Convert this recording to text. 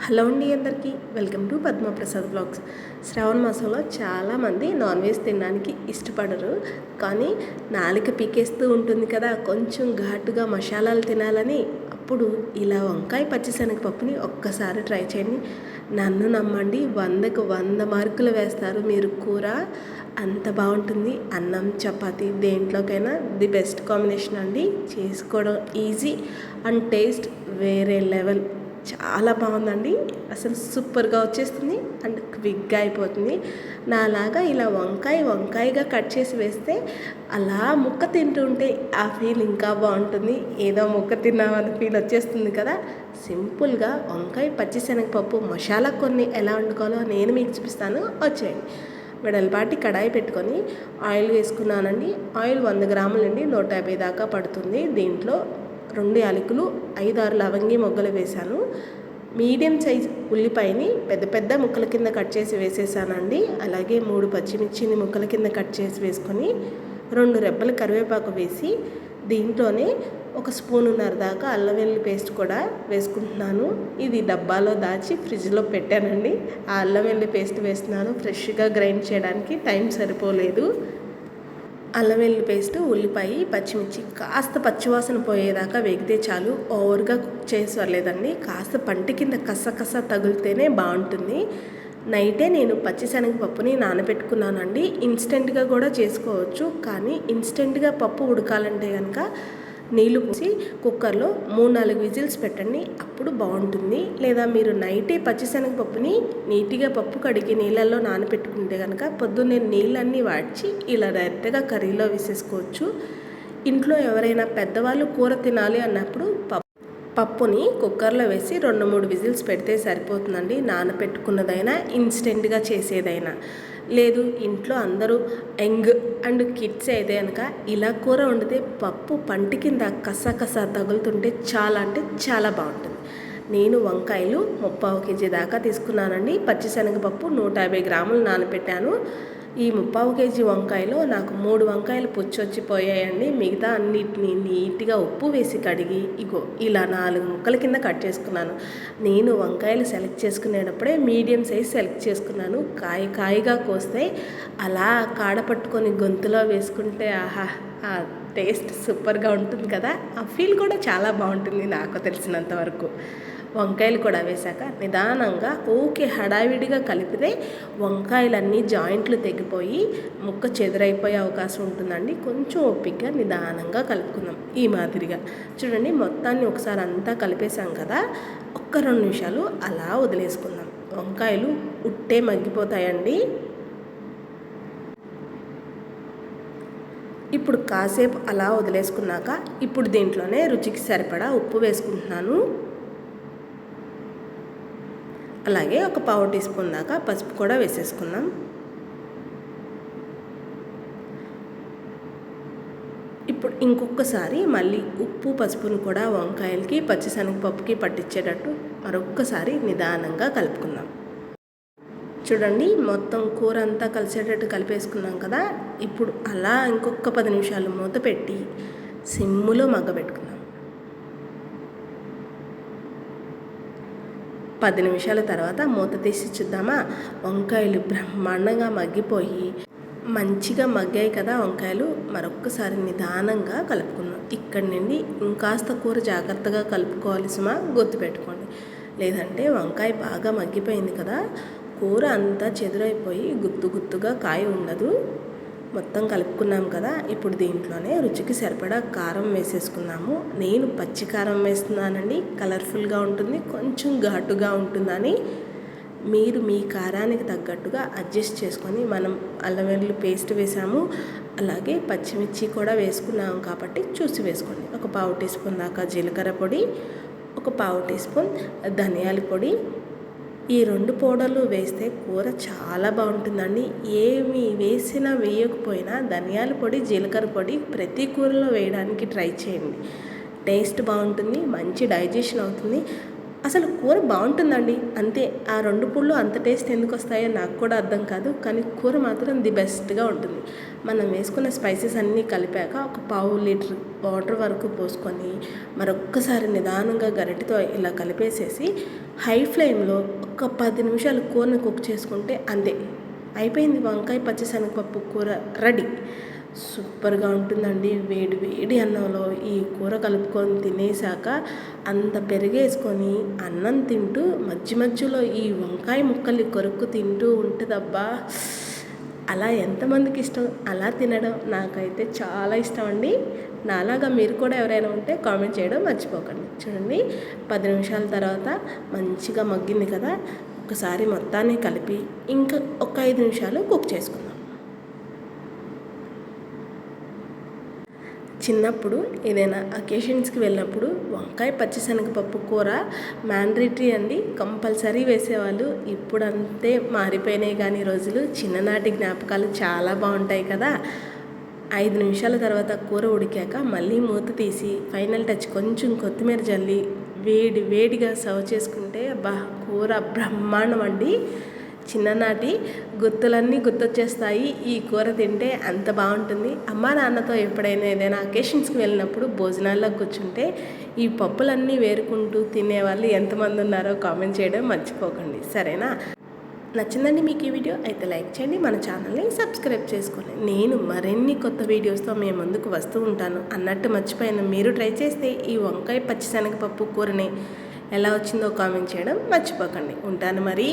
Hello అండి, అందరికీ welcome to Padma Prasad blogs. శ్రావణ మాసంలో చాలామంది నాన్ వెజ్ తినడానికి ఇష్టపడరు, కానీ నాలుక పీకేస్తూ ఉంటుంది కదా, కొంచెం ఘాటుగా మసాలాలు తినాలని. అప్పుడు ఇలా వంకాయ పచ్చిశనగపప్పుని ఒక్కసారి ట్రై చేయండి. నన్ను నమ్మండి, 100కు 100 మార్కులు వేస్తారు మీరు. కూర అంత బాగుంటుంది. అన్నం చపాతి దేంట్లోకైనా ది బెస్ట్ కాంబినేషన్ అండి. చేసుకోవడం ఈజీ అండ్ టేస్ట్ వేరే లెవెల్. చాలా బాగుందండి, అసలు సూపర్గా వచ్చేస్తుంది అండ్ క్విక్గా అయిపోతుంది. నాలాగా ఇలా వంకాయగా కట్ చేసి వేస్తే అలా ముక్క తింటుంటే ఆ ఫీల్ ఇంకా బాగుంటుంది. ఏదో ముక్క తిన్నామని ఫీల్ వచ్చేస్తుంది కదా. సింపుల్గా వంకాయ పచ్చిశనగపప్పు మసాలా కొన్ని ఎలా వండుకోవాలో నేను మీకు చూపిస్తాను, వచ్చేయండి. వెడల్పాటి కడాయి పెట్టుకొని ఆయిల్ వేసుకున్నానండి. ఆయిల్ 100 గ్రాములండి, 150 దాకా పడుతుంది. దీంట్లో 2 యాలకులు, 5-6 లవంగి మొగ్గలు వేశాను. మీడియం సైజ్ ఉల్లిపాయని పెద్ద ముక్కల కింద కట్ చేసి వేసేసానండి. అలాగే 3 పచ్చిమిర్చిని ముక్కల కింద కట్ చేసి వేసుకొని 2 రెబ్బల కరివేపాకు వేసి దీంట్లోనే 1 స్పూనున్నర దాకా అల్లం వెల్లుల్లి పేస్ట్ కూడా వేసుకుంటున్నాను. ఇది డబ్బాలో దాచి ఫ్రిడ్జ్లో పెట్టానండి. ఆ అల్లం వెల్లుల్లి పేస్ట్ వేస్తున్నాను, ఫ్రెష్గా గ్రైండ్ చేయడానికి టైం సరిపోలేదు. అల్లం వెల్లుల్లి పేస్ట్, ఉల్లిపాయ, పచ్చిమిర్చి కాస్త పచ్చివాసన పోయేదాకా వేగితే చాలు. ఓవర్గా కుక్ చేసేలేదండి, కాస్త పంటి కింద కస తగిలితేనే బాగుంటుంది. నైటే నేను పచ్చిశనగపప్పుని నానబెట్టుకున్నానండి. ఇన్స్టెంట్గా కూడా చేసుకోవచ్చు, కానీ ఇన్స్టెంట్గా పప్పు ఉడకాలంటే కనుక నీళ్లు పోసి కుక్కర్లో 3-4 విజిల్స్ పెట్టండి, అప్పుడు బాగుంటుంది. లేదా మీరు నైటే పచ్చిశనగపప్పుని నీట్గా పప్పు కడిగి నీళ్ళల్లో నానబెట్టుకుంటే కనుక పొద్దున్నే నీళ్ళన్నీ వాడ్చి ఇలా డైరెక్ట్గా కర్రీలో వేసేసుకోవచ్చు. ఇంట్లో ఎవరైనా పెద్దవాళ్ళు కూర తినాలి అన్నప్పుడు పప్పుని కుక్కర్లో వేసి 2-3 విజిల్స్ పెడితే సరిపోతుందండి. నానబెట్టుకున్నదైనా ఇన్స్టెంట్గా చేసేదైనా. లేదు ఇంట్లో అందరూ యంగ్ అండ్ కిడ్స్ అయితే కనుక ఇలా కూర వండితే పప్పు పంటి కింద కస తగులుతుంటే చాలా అంటే చాలా బాగుంటుంది. నేను వంకాయలు 3/4 కేజీ దాకా తీసుకున్నానండి. పచ్చిశనగపప్పు 150 గ్రాములు నానబెట్టాను. ఈ 3/4 కేజీ వంకాయలో నాకు 3 వంకాయలు పుచ్చొచ్చిపోయాయండి. మిగతా అన్నిటిని నీట్గా ఉప్పు వేసి కడిగి ఇగో ఇలా 4 ముక్కల కింద కట్ చేసుకున్నాను. నేను వంకాయలు సెలెక్ట్ చేసుకునేటప్పుడే మీడియం సైజ్ సెలెక్ట్ చేసుకున్నాను. కాయగా కోస్తే అలా కాడ పట్టుకొని గొంతులో వేసుకుంటే ఆహా, ఆ టేస్ట్ సూపర్గా ఉంటుంది కదా. ఆ ఫీల్ కూడా చాలా బాగుంటుంది నాకు తెలిసినంత వరకు. వంకాయలు కూడా వేశాక నిదానంగా హడావిడిగా కలిపితే వంకాయలన్నీ జాయింట్లు తెగిపోయి ముక్క చెదురైపోయే అవకాశం ఉంటుందండి. కొంచెం ఓపికగా నిదానంగా కలుపుకుందాం. ఈ మాదిరిగా చూడండి, మొత్తాన్ని ఒకసారి అంతా కలిపేసాం కదా, 1-2 నిమిషాలు అలా వదిలేసుకుందాం. వంకాయలు ఉట్టే మగ్గిపోతాయండి. ఇప్పుడు కాసేపు అలా వదిలేసుకున్నాక ఇప్పుడు దీంట్లోనే రుచికి సరిపడా ఉప్పు వేసుకుంటున్నాను. అలాగే 1/4 టీ స్పూన్ దాకా పసుపు కూడా వేసేసుకుందాం. ఇప్పుడు ఇంకొకసారి మళ్ళీ ఉప్పు పసుపును కూడా వంకాయలకి పచ్చిశనగపప్పుకి పట్టించేటట్టు మరొక్కసారి నిదానంగా కలుపుకుందాం. చూడండి, మొత్తం కూర అంతా కలిసేటట్టు కలిపేసుకున్నాం కదా. ఇప్పుడు అలా ఇంకొక 10 నిమిషాలు మూత పెట్టి సిమ్ములో మగ్గబెట్టుకుందాం. 10 నిమిషాల తర్వాత మూత తీసి చూద్దామా. వంకాయలు బ్రహ్మాండంగా మగ్గిపోయి మంచిగా మగ్గాయి కదా వంకాయలు. మరొక్కసారి నిదానంగా కలుపుకుందాం. ఇక్కడి నుండి ఇంకాస్త కూర జాగ్రత్తగా కలుపుకోవాలి సుమా, గుర్తుపెట్టుకోండి. లేదంటే వంకాయ బాగా మగ్గిపోయింది కదా, కూర అంతా చెదురైపోయి గుత్తుగా కాయ ఉండదు. మొత్తం కలుపుకున్నాం కదా. ఇప్పుడు దీంట్లోనే రుచికి సరిపడా కారం వేసేసుకున్నాము. నేను పచ్చి కారం వేస్తున్నానండి, కలర్ఫుల్గా ఉంటుంది, కొంచెం ఘాటుగా ఉంటుందని. మీరు మీ కారానికి తగ్గట్టుగా అడ్జస్ట్ చేసుకొని, మనం అల్లం వెల్లుల్లి పేస్ట్ వేసాము, అలాగే పచ్చిమిర్చి కూడా వేసుకున్నాము కాబట్టి చూసి వేసుకోండి. 1/4 టీ స్పూన్ దాకా జీలకర్ర పొడి, 1/4 టీ స్పూన్ ధనియాల పొడి. ఈ 2 పౌడర్లు వేస్తే కూర చాలా బాగుంటుందండి. ఏమి వేసినా వేయకపోయినా ధనియాల పొడి, జీలకర్ర పొడి ప్రతి కూరలో వేయడానికి ట్రై చేయండి. టేస్ట్ బాగుంటుంది, మంచి డైజెషన్ అవుతుంది. అసలు కూర బాగుంటుందండి అంతే. ఆ 2 పుళ్ళు అంత టేస్ట్ ఎందుకు వస్తాయో నాకు కూడా అర్థం కాదు. కానీ కూర మాత్రం ది బెస్ట్‌గా ఉంటుంది. మనం వేసుకున్న స్పైసెస్ అన్నీ కలిపాక ఒక పావు లీటర్ వాటర్ వరకు పోసుకొని మరొక్కసారి నిదానంగా గరిటెతో ఇలా కలిపేసేసి హై ఫ్లేమ్‌లో ఒక 10 నిమిషాలు కూరని కుక్ చేసుకుంటే అంతే. అయిపోయింది, వంకాయ పచ్చిశనగపప్పు కూర రెడీ. సూపర్గా ఉంటుందండి. వేడి వేడి అన్నంలో ఈ కూర కలుపుకొని తినేసాక అంత పెరిగేసుకొని అన్నం తింటూ మధ్యలో ఈ వంకాయ ముక్కల్ని కొరుక్కు తింటూ ఉంటుందబ్బా. అలా ఎంతమందికి ఇష్టం అలా తినడం? నాకైతే చాలా ఇష్టం అండి. నాలాగా మీరు కూడా ఎవరైనా ఉంటే కామెంట్ చేయడం మర్చిపోకండి. చూడండి, 10 నిమిషాల తర్వాత మంచిగా మగ్గింది కదా, ఒకసారి మొత్తాన్ని కలిపి ఇంకా ఒక 5 నిమిషాలు కుక్ చేసుకుందాం. చిన్నప్పుడు ఏదైనా అకేషన్స్కి వెళ్ళినప్పుడు వంకాయ పచ్చిశనగపప్పు కూర మ్యాండేటరీ అండి, కంపల్సరీ వేసేవాళ్ళు. ఇప్పుడంతే మారిపోయినాయి కానీ రోజులు. చిన్ననాటి జ్ఞాపకాలు చాలా బాగుంటాయి కదా. 5 నిమిషాల తర్వాత కూర ఉడికాక మళ్ళీ మూత తీసి ఫైనల్ టచ్ కొంచెం కొత్తిమీర జల్లి వేడిగా సర్వ్ చేసుకుంటే అబ్బా, కూర బ్రహ్మాండం అండి. చిన్ననాటి గుర్తులన్నీ గుర్తొచ్చేస్తాయి. ఈ కూర తింటే అంత బాగుంటుంది. అమ్మా నాన్నతో ఎప్పుడైనా ఏదైనా అకేషన్స్కి వెళ్ళినప్పుడు భోజనాల్లో కూర్చుంటే ఈ పప్పులన్నీ వేరుకుంటూ తినేవాళ్ళు ఎంతమంది ఉన్నారో కామెంట్ చేయడం మర్చిపోకండి, సరేనా? నచ్చిందండి మీకు ఈ వీడియో? అయితే లైక్ చేయండి, మన ఛానల్ని సబ్స్క్రైబ్ చేసుకోండి. నేను మరిన్ని కొత్త వీడియోస్తో మేము ముందుకు వస్తూ ఉంటాను. అన్నట్టు మర్చిపోయిన, మీరు ట్రై చేస్తే ఈ వంకాయ పచ్చిశనగపప్పు కూరని ఎలా వచ్చిందో కామెంట్ చేయడం మర్చిపోకండి. ఉంటాను మరి.